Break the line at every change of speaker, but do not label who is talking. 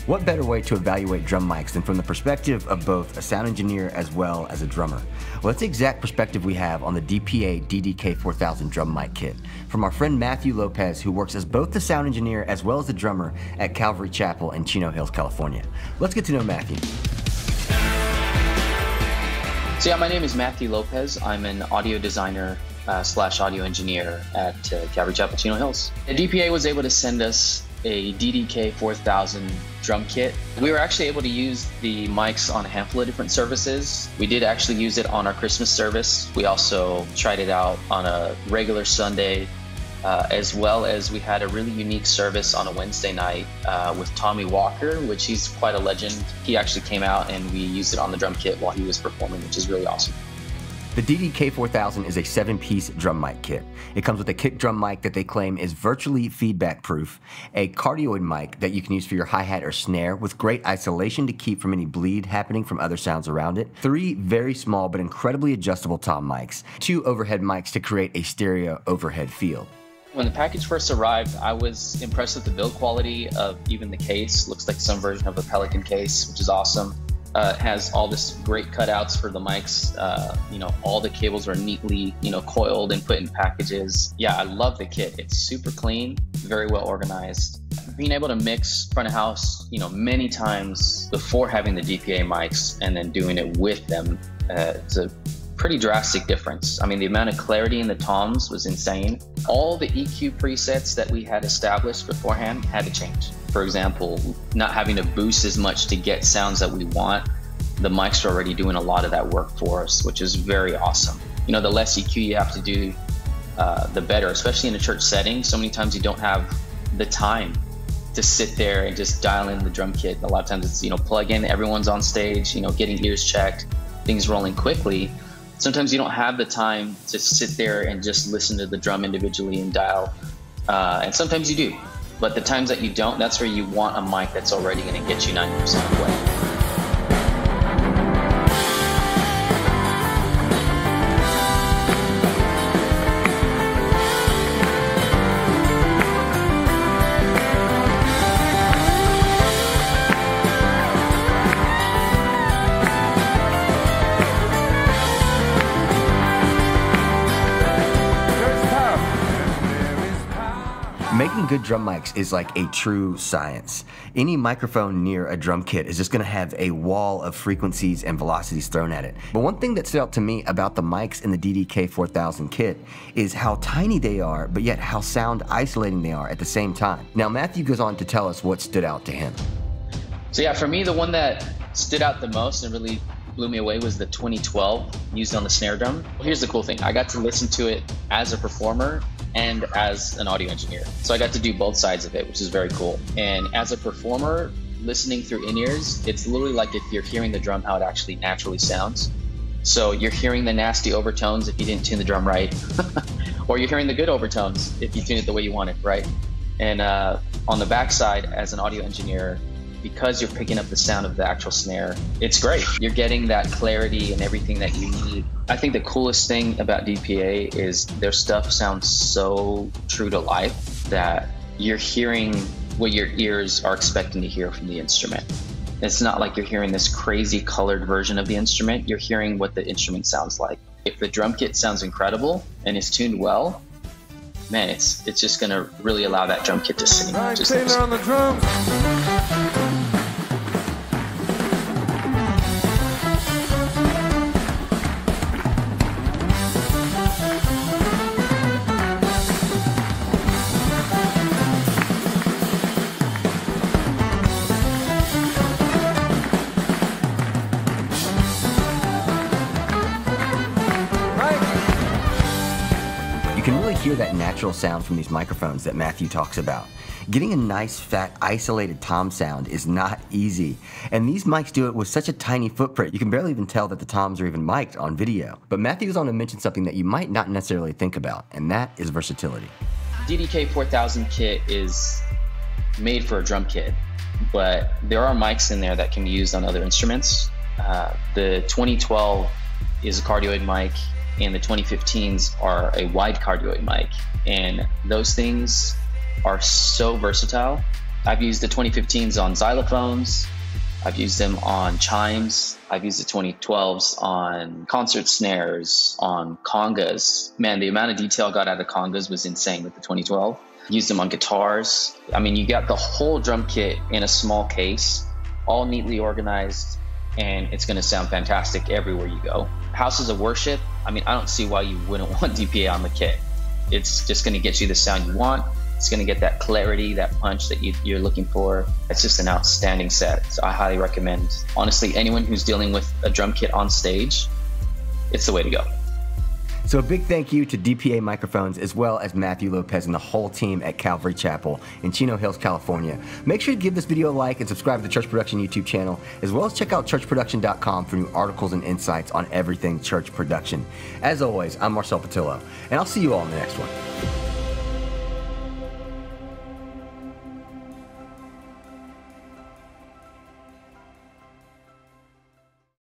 What better way to evaluate drum mics than from the perspective of both a sound engineer as well as a drummer? Well, that's the exact perspective we have on the DPA DDK4000 drum mic kit from our friend Matthew Lopez, who works as both the sound engineer as well as the drummer at Calvary Chapel in Chino Hills, California. Let's get to know Matthew.
So yeah, my name is Matthew Lopez. I'm an audio designer slash audio engineer at Calvary Chapel-Chino Hills. The DPA was able to send us a DDK4000 drum kit. We were actually able to use the mics on a handful of different services. We did actually use it on our Christmas service. We also tried it out on a regular Sunday, as well as we had a really unique service on a Wednesday night with Tommy Walker, which he's quite a legend. He actually came out and we used it on the drum kit while he was performing, which is really awesome.
The DDK4000 is a 7-piece drum mic kit. It comes with a kick drum mic that they claim is virtually feedback proof, a cardioid mic that you can use for your hi-hat or snare with great isolation to keep from any bleed happening from other sounds around it, 3 very small but incredibly adjustable tom mics, 2 overhead mics to create a stereo overhead feel.
When the package first arrived, I was impressed with the build quality of even the case. Looks like some version of a Pelican case, which is awesome. It has all this great cutouts for the mics. All the cables are neatly, coiled and put in packages. Yeah, I love the kit. It's super clean, very well organized. Being able to mix front of house, many times before having the DPA mics and then doing it with them, it's a pretty drastic difference. I mean, the amount of clarity in the toms was insane. All the EQ presets that we had established beforehand had to change. For example, not having to boost as much to get sounds that we want. The mics are already doing a lot of that work for us, which is very awesome. The less EQ you have to do, the better, especially in a church setting. So many times you don't have the time to sit there and just dial in the drum kit. A lot of times it's, plug in, everyone's on stage, getting ears checked, things rolling quickly. Sometimes you don't have the time to sit there and just listen to the drum individually and dial. And sometimes you do. But the times that you don't, that's where you want a mic that's already going to get you 90% of the way.
Making good drum mics is like a true science. Any microphone near a drum kit is just going to have a wall of frequencies and velocities thrown at it. But one thing that stood out to me about the mics in the DDK4000 kit is how tiny they are, but yet how sound isolating they are at the same time. Now, Matthew goes on to tell us what stood out to him.
So yeah, for me, the one that stood out the most and really blew me away was the 2012 used on the snare drum. Here's the cool thing. I got to listen to it as a performer and as an audio engineer. So I got to do both sides of it, which is very cool. And as a performer, listening through in-ears, it's literally like if you're hearing the drum, how it actually naturally sounds. So you're hearing the nasty overtones if you didn't tune the drum right, or you're hearing the good overtones if you tune it the way you want it, right? And on the backside, as an audio engineer, because you're picking up the sound of the actual snare, it's great. You're getting that clarity and everything that you need. I think the coolest thing about DPA is their stuff sounds so true to life that you're hearing what your ears are expecting to hear from the instrument. It's not like you're hearing this crazy colored version of the instrument. You're hearing what the instrument sounds like. If the drum kit sounds incredible and is tuned well, man, it's just gonna really allow that drum kit to sing. Just
on the drums.
You can really hear that natural sound from these microphones that Matthew talks about. Getting a nice, fat, isolated tom sound is not easy, and these mics do it with such a tiny footprint, you can barely even tell that the toms are even mic'd on video. But Matthew goes on to mention something that you might not necessarily think about, and that is versatility.
DDK4000 kit is made for a drum kit, but there are mics in there that can be used on other instruments. The 2012 is a cardioid mic, and the 2015s are a wide cardioid mic, and those things are so versatile I've used the 2015s on xylophones. I've used them on chimes. I've used the 2012s on concert snares, on congas. Man, the amount of detail I got out of congas was insane with the 2012. Used them on guitars. I mean, you got the whole drum kit in a small case, all neatly organized, and it's going to sound fantastic everywhere you go. Houses of worship, I mean, I don't see why you wouldn't want DPA on the kit. It's just going to get you the sound you want. It's going to get that clarity, that punch that you're looking for. It's just an outstanding set. So I highly recommend, honestly, anyone who's dealing with a drum kit on stage, it's the way to go.
So a big thank you to DPA Microphones, as well as Matthew Lopez and the whole team at Calvary Chapel in Chino Hills, California. Make sure to give this video a like and subscribe to the Church Production YouTube channel, as well as check out churchproduction.com for new articles and insights on everything church production. As always, I'm Marcel Patillo, and I'll see you all in the next one.